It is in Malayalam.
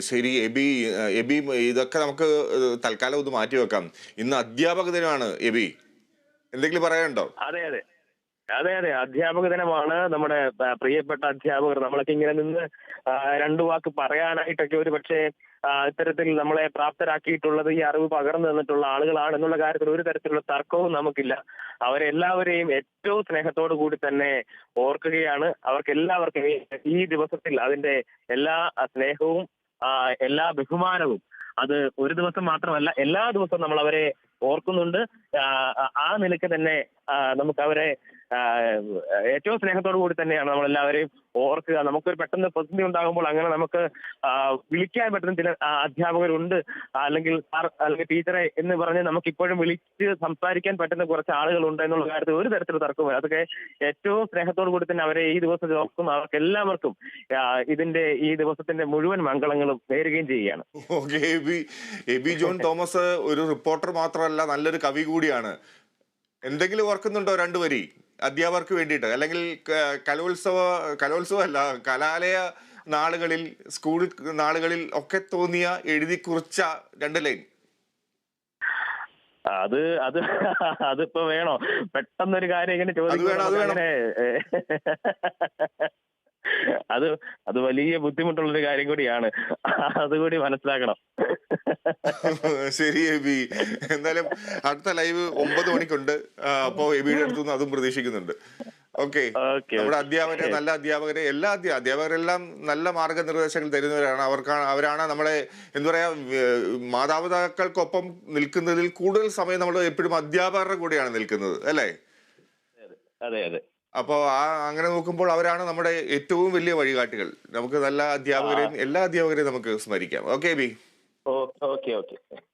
ശരി എബി. എബി, ഇതൊക്കെ നമുക്ക് തൽക്കാലം ഒന്ന് മാറ്റി വെക്കാം. ഇന്ന് അധ്യാപക ദിനമാണ് എബി, എന്തെങ്കിലും പറയാനുണ്ടോ? അതെ അതെ അതെ അതെ അധ്യാപക ദിനമാണ്. നമ്മുടെ പ്രിയപ്പെട്ട അധ്യാപകർ നമ്മളൊക്കെ ഇങ്ങനെ നിന്ന് രണ്ടു വാക്ക് പറയാനായിട്ടൊക്കെ ഒരു പക്ഷേ ഇത്തരത്തിൽ നമ്മളെ പ്രാപ്തരാക്കിയിട്ടുള്ളത് ഈ അറിവ് പകർന്നു തന്നിട്ടുള്ള ആളുകളാണ് എന്നുള്ള കാര്യത്തിൽ ഒരു തരത്തിലുള്ള തർക്കവും നമുക്കില്ല. അവരെല്ലാവരെയും ഏറ്റവും സ്നേഹത്തോടു കൂടി തന്നെ ഓർക്കുകയാണ്. അവർക്ക് എല്ലാവർക്കും ഈ ദിവസത്തിൽ അതിന്റെ എല്ലാ സ്നേഹവും എല്ലാ ബഹുമാനവും അത് ഒരു ദിവസം മാത്രമല്ല എല്ലാ ദിവസവും നമ്മൾ അവരെ ഓർക്കുന്നുണ്ട്. ആ നിലയ്ക്ക് തന്നെ നമുക്ക് അവരെ ഏറ്റവും സ്നേഹത്തോടു കൂടി തന്നെയാണ് നമ്മളെല്ലാവരെയും ഓർക്കുക. നമുക്കൊരു പെട്ടെന്ന് പ്രതിസന്ധി ഉണ്ടാകുമ്പോൾ അങ്ങനെ നമുക്ക് വിളിക്കാൻ പറ്റുന്ന ചില അധ്യാപകരുണ്ട്, അല്ലെങ്കിൽ സാർ അല്ലെങ്കിൽ ടീച്ചറെ എന്ന് പറഞ്ഞ് നമുക്ക് ഇപ്പോഴും വിളിച്ച് സംസാരിക്കാൻ പറ്റുന്ന കുറച്ച് ആളുകളുണ്ട് എന്നുള്ള കാര്യത്തിൽ ഒരു തരത്തിലുള്ള തർക്കമില്ല. അതൊക്കെ ഏറ്റവും സ്നേഹത്തോടു കൂടി തന്നെ അവരെ ഈ ദിവസം ഓർക്കും. അവർക്ക് എല്ലാവർക്കും ഈ ദിവസത്തിന്റെ മുഴുവൻ മംഗളങ്ങളും നേരുകയും ചെയ്യുകയാണ്. ഓക്കെ എബി. എബി ജോൺ തോമസ് ഒരു റിപ്പോർട്ടർ മാത്രമല്ല, നല്ലൊരു കവി കൂടിയാണ്. എന്തെങ്കിലും ഓർക്കുന്നുണ്ടോ രണ്ടുപേരി അധ്യാപകർക്ക് വേണ്ടിയിട്ട്? അല്ലെങ്കിൽ കലോത്സവം അല്ല, കലാലയ നാളുകളിൽ, സ്കൂൾ നാളുകളിൽ ഒക്കെ തോന്നിയ എഴുതി കുറിച്ച 2 ലൈൻ? അത് അത് അതിപ്പോ വേണോ? പെട്ടെന്നൊരു കാര്യം ഇങ്ങനെ ചോദിക്കുന്നത് അങ്ങനെ അത് വലിയ ബുദ്ധിമുട്ടുള്ളൊരു കാര്യം കൂടിയാണ്. അതുകൂടി മനസ്സിലാക്കണം. ശരി എബി, എന്തായാലും അടുത്ത ലൈവ് 9 മണിക്കുണ്ട്. അപ്പോ എബിയുടെ അടുത്തുനിന്ന് അതും പ്രതീക്ഷിക്കുന്നുണ്ട്. ഓക്കെ. നമ്മുടെ അധ്യാപകരെ, നല്ല അധ്യാപകരെ, എല്ലാ അധ്യാപകരെല്ലാം നല്ല മാർഗനിർദ്ദേശങ്ങൾ തരുന്നവരാണ്. അവരാണ് നമ്മളെ എന്താ പറയാ, മാതാപിതാക്കൾക്കൊപ്പം നിൽക്കുന്നതിൽ കൂടുതൽ സമയം നമ്മൾ എപ്പോഴും അധ്യാപകരുടെ കൂടെയാണ് നിൽക്കുന്നത്, അല്ലേ? അതെ അതെ. അപ്പോൾ അങ്ങനെ നോക്കുമ്പോൾ അവരാണ് നമ്മുടെ ഏറ്റവും വലിയ വഴികാട്ടികൾ. നമുക്ക് നല്ല അധ്യാപകരെയും എല്ലാ അധ്യാപകരെയും നമുക്ക് സ്മരിക്കാം. ഓക്കെ ബി. Okay okay.